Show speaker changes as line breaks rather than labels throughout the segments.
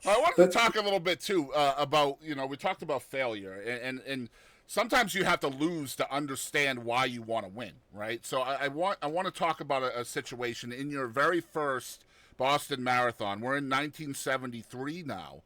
I wanted to
But
talk a little bit too about we talked about failure and sometimes you have to lose to understand why you want to win, right? So I want to talk about a situation in your very first Boston Marathon. We're in 1973 now.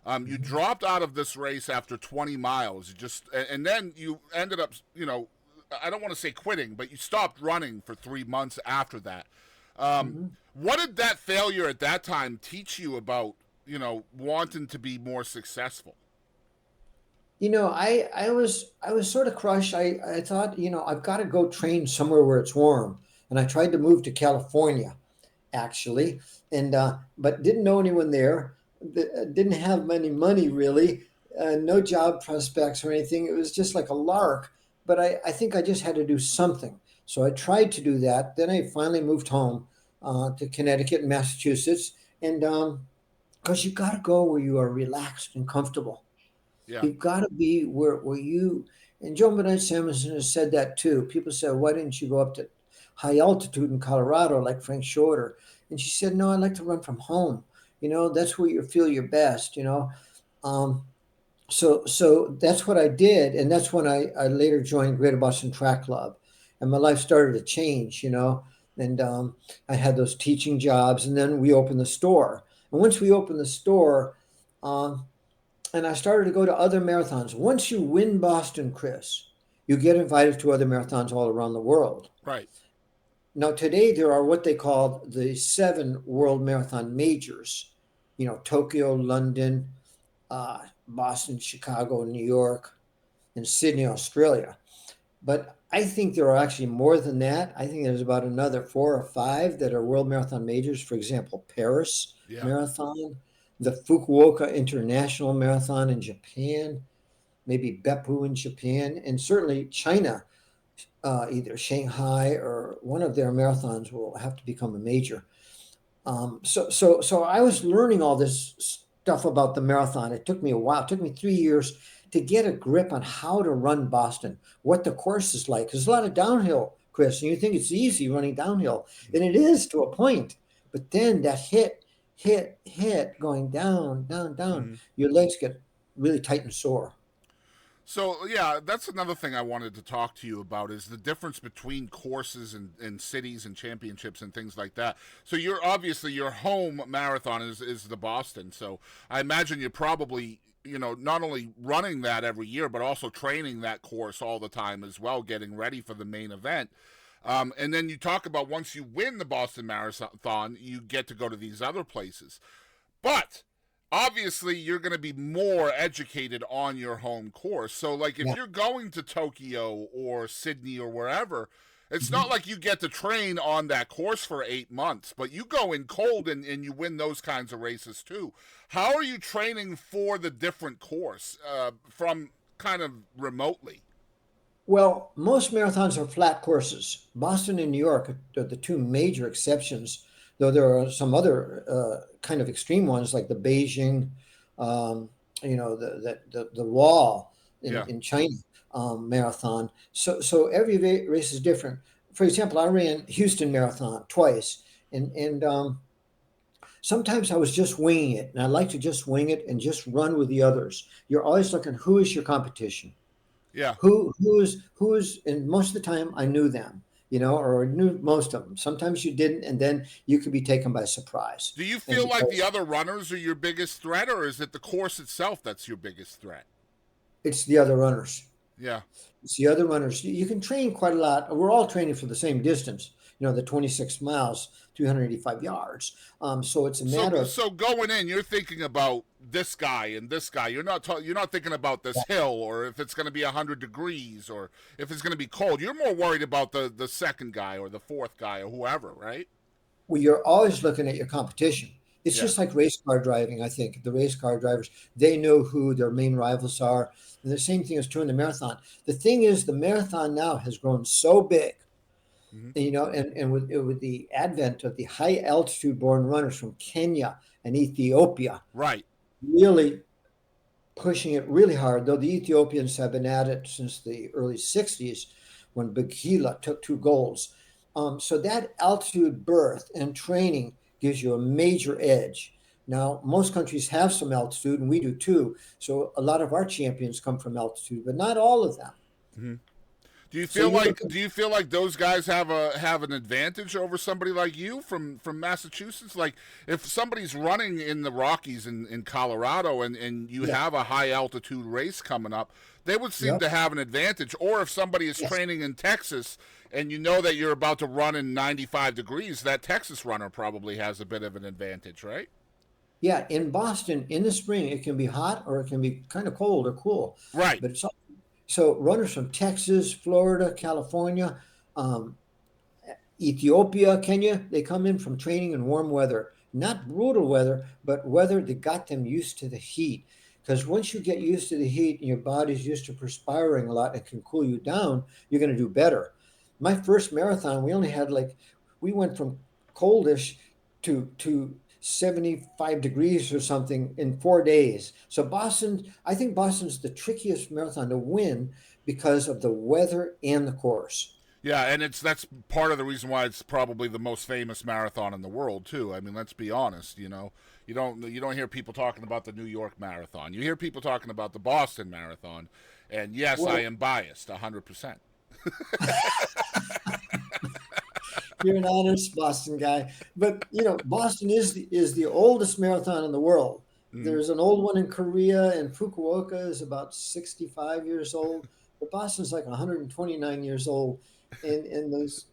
You
Mhm.
dropped out of this race after 20 miles. You just and then you ended up, I don't want to say quitting, but you stopped running for 3 months after that. Um,
Mhm.
what did that failure at that time teach you about, wanting to be more successful?
I was sort of crushed. I thought, I've got to go train somewhere where it's warm, and I tried to move to California actually, and but didn't know anyone there. Didn't have any money really, no job prospects or anything. It was just like a lark. But I think I just had to do something. So I tried to do that. Then I finally moved home to Connecticut and Massachusetts, and because you got to go where you are relaxed and comfortable.
Yeah.
You've got to be where you, and Joan Bennett Samuelson has said that too. People said, why didn't you go up to high altitude in Colorado like Frank Shorter? And she said, no, I like to run from home. That's where you feel your best. Um, so that's what I did. And that's when I later joined Greater Boston Track Club. And my life started to change. And I had those teaching jobs. And then we opened the store. And once we opened the store, um, and I started to go to other marathons. Once you win Boston, Chris, you get invited to other marathons all around the world.
Right.
Now, today there are what they call the 7 world marathon majors, Tokyo, London, Boston, Chicago, New York, and Sydney, Australia. But I think there are actually more than that. I think there's about another 4 or 5 that are world marathon majors. For example, Paris
Yeah.
Marathon, the Fukuoka International Marathon in Japan, maybe Beppu in Japan, and certainly China. Either Shanghai or one of their marathons will have to become a major. So I was learning all this stuff about the marathon. It took me a while. It took me 3 years to get a grip on how to run Boston, what the course is like. There's a lot of downhill, Chris, and you think it's easy running downhill, and it is to a point. But then that hit, going down, down, down,
Mm-hmm.
your legs get really tight and sore.
So yeah, that's another thing I wanted to talk to you about is the difference between courses and cities and championships and things like that. So you're obviously your home marathon is the Boston. So I imagine you're probably not only running that every year but also training that course all the time as well, getting ready for the main event. And then you talk about once you win the Boston Marathon, you get to go to these other places. But obviously, you're going to be more educated on your home course. So, like, if
Yeah.
you're going to Tokyo or Sydney or wherever, it's not
Mhm.
like you get to train on that course for 8 months, but you go in cold and you win those kinds of races too. How are you training for the different course from kind of remotely?
Well, most marathons are flat courses. Boston and New York are the 2 major exceptions, though there are some other kind of extreme ones like the Beijing, um, the wall
Yeah.
in China marathon. So every race is different. For example, I ran Houston Marathon twice, and sometimes I was just winging it, and I like to just wing it and just run with the others. You're always looking who is your competition,
Yeah.
who is, and most of the time I knew them, or knew most of them. Sometimes you didn't, and then you could be taken by surprise.
Do you
And
feel like the
because
other runners are your biggest threat, or is it the course itself that's your biggest threat?
it's the other runners.
Yeah.
It's the other runners. You can train quite a lot. We're all training for the same distance, the 26 miles, 385 yards. So it's a
So
matter of
so going in, you're thinking about this guy and this guy. You're not thinking about this hill or if it's going to be 100 degrees or if it's going to be cold. You're more worried about the second guy or the fourth guy or whoever, right?
well, you're always looking at your competition. It's
Yeah.
just like race car driving. I think the race car drivers, they know who their main rivals are. And the same thing is true in the marathon. The thing is, the marathon now has grown so big,
Hmm.
and with the advent of the high altitude born runners from Kenya and Ethiopia,
Right.
really pushing it really hard, though the Ethiopians have been at it since the early 60s when Bagila took 2 golds. So that altitude birth and training gives you a major edge. Now, most countries have some altitude, and we do too. So a lot of our champions come from altitude, but not all of them.
Mhm.
So you look
Do you feel like those guys have an advantage over somebody like you from Massachusetts? Like if somebody's running in the Rockies in Colorado and you
yeah,
have a high altitude race coming up, they would seem
yep,
to have an advantage. Or if somebody is
yes,
training in Texas and you know that you're about to run in 95 degrees, that Texas runner probably has a bit of an advantage, right?
yeah. In Boston, in the spring, it can be hot or it can be kind of cold or cool,
Right.
but so runners from Texas, Florida, California, um, Ethiopia, Kenya, they come in from training in warm weather, not brutal weather, but weather that got them used to the heat. Because once you get used to the heat and your body's used to perspiring a lot and can cool you down, you're going to do better. My first marathon, we only had like, we went from coldish to 75 degrees or something in 4 days. So Boston, I think Boston's the trickiest marathon to win because of the weather and the course.
Yeah, and it's that's part of the reason why it's probably the most famous marathon in the world too. I mean, let's be honest, you know. You don't hear people talking about the New York Marathon. You hear people talking about the Boston Marathon. And yes, I
Well,
am biased 100%.
you're an honest Boston guy, but Boston is the oldest marathon in the world.
Mm,
There's an old one in Korea, and Fukuoka is about 65 years old, but Boston's like 129 years old, and those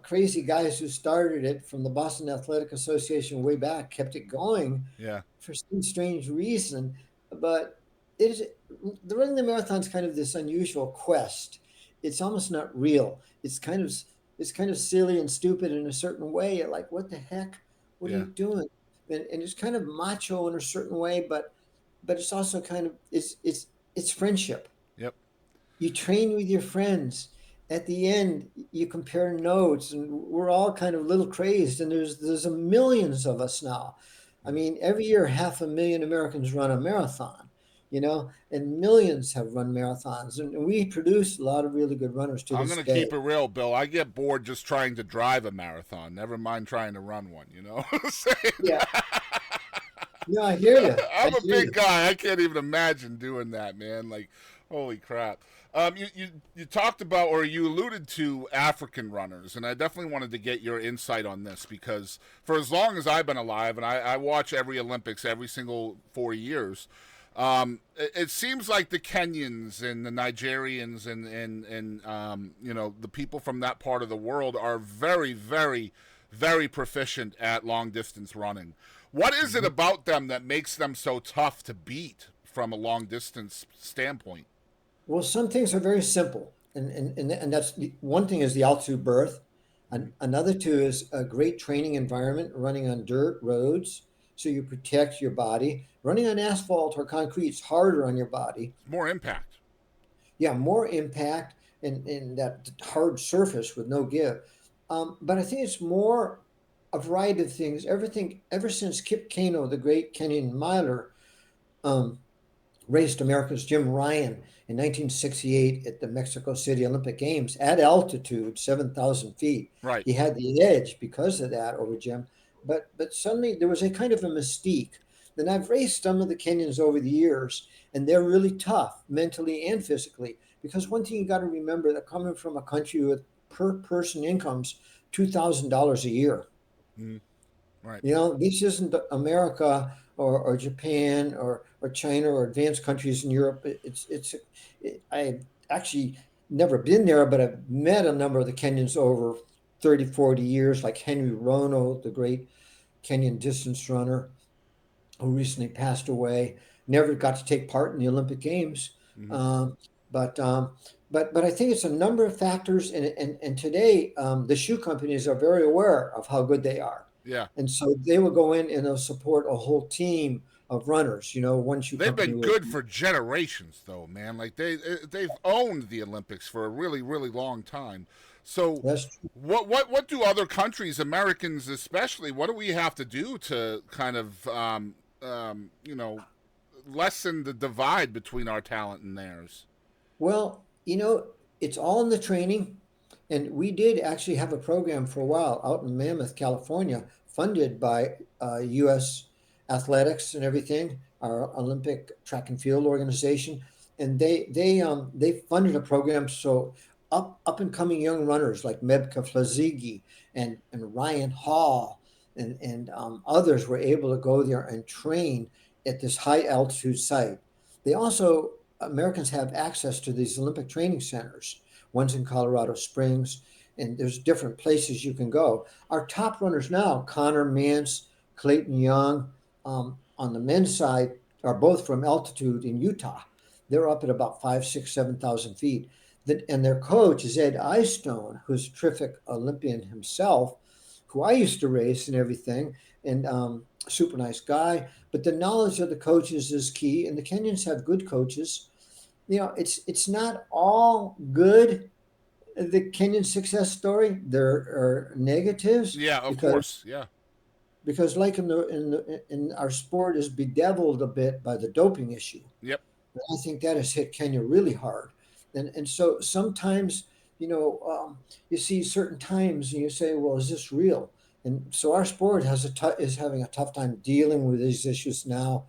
crazy guys who started it from the Boston Athletic Association way back kept it going
yeah.
for some strange reason. But it is the running the marathon is kind of this unusual quest. It's almost not real. It's kind of silly and stupid in a certain way. You're like, what the heck? What are
Yeah.
you doing? And it's kind of macho in a certain way, but it's also kind of it's friendship.
Yep.
You train with your friends. At the end, you compare notes, and we're all kind of a little crazed. And there's a millions of us now. I
Mm.
mean, every year, 500,000 Americans run a marathon, and millions have run marathons, and we produce a lot of really good runners to
I'm
this
going to
day.
keep it real, Bill. I get bored just trying to drive a marathon. Never mind trying to run one, you know?
Yeah, no, I hear you. I
I'm a
hear
big
you.
guy. I can't even imagine doing that, man. Like, holy crap. You talked about or you alluded to African runners, and I definitely wanted to get your insight on this because for as long as I've been alive, and I watch every Olympics every single 4 years, it seems like the Kenyans and the Nigerians and you know the people from that part of the world are very, very, very proficient at long distance running. What is it
Mhm.
about them that makes them so tough to beat from a long distance standpoint?
Well, some things are very simple, and that's one thing is the altitude birth, and
Mm-hmm.
another two is a great training environment, running on dirt roads, so you protect your body. Running on asphalt or concrete is harder on your body.
More impact.
Yeah, more impact in that hard surface with no give. But I think it's more a variety of things. Everything ever since Kip Keino, the great Kenyan miler, um, raced America's Jim Ryan in 1968 at the Mexico City Olympic Games at altitude, 7,000 feet.
Right.
He had the edge because of that over Jim. But suddenly there was a kind of a mystique. And I've raced some of the Kenyans over the years, and they're really tough mentally and physically. Because one thing you got to remember that coming from a country with per person incomes $2,000 a year.
Mm, right.
This isn't America or Japan or China or advanced countries in Europe. I've actually never been there, but I've met a number of the Kenyans over 30, 40 years, like Henry Rono, the great Kenyan distance runner who recently passed away. Never got to take part in the Olympic Games.
Mm-hmm.
Um, but but I think it's a number of factors, and today the shoe companies are very aware of how good they are,
Yeah.
and so they will go in and they'll support a whole team of runners. One shoe
They've
company
been
will.
good for generations, though, man. Like they've owned the Olympics for a really, really long time. So,
That's true.
what do other countries, Americans especially, what do we have to do to kind of you know lessen the divide between our talent and theirs?
Well, it's all in the training. And we did actually have a program for a while out in Mammoth, California, funded by U.S. athletics and everything, our Olympic track and field organization, and they funded a program so up and coming young runners like Mebka Flazigi and Ryan Hall and others were able to go there and train at this high altitude site. They also Americans have access to these Olympic training centers. One's in Colorado Springs, and there's different places you can go. Our top runners now, Connor Mance, Clayton Young, on the men's side, are both from altitude in Utah. They're up at about 5, 6, 7,000 feet. And their coach is Ed Eyestone, who's a terrific Olympian himself, who I used to race and everything, and super nice guy. But the knowledge of the coaches is key, and the Kenyans have good coaches. It's not all good. The Kenyan success story. There are negatives
Yeah, of
because
course. Yeah.
like in our sport is bedeviled a bit by the doping issue.
Yep.
And I think that has hit Kenya really hard. And so sometimes, you see certain times and you say, well, is this real? And so our sport is having a tough time dealing with these issues now.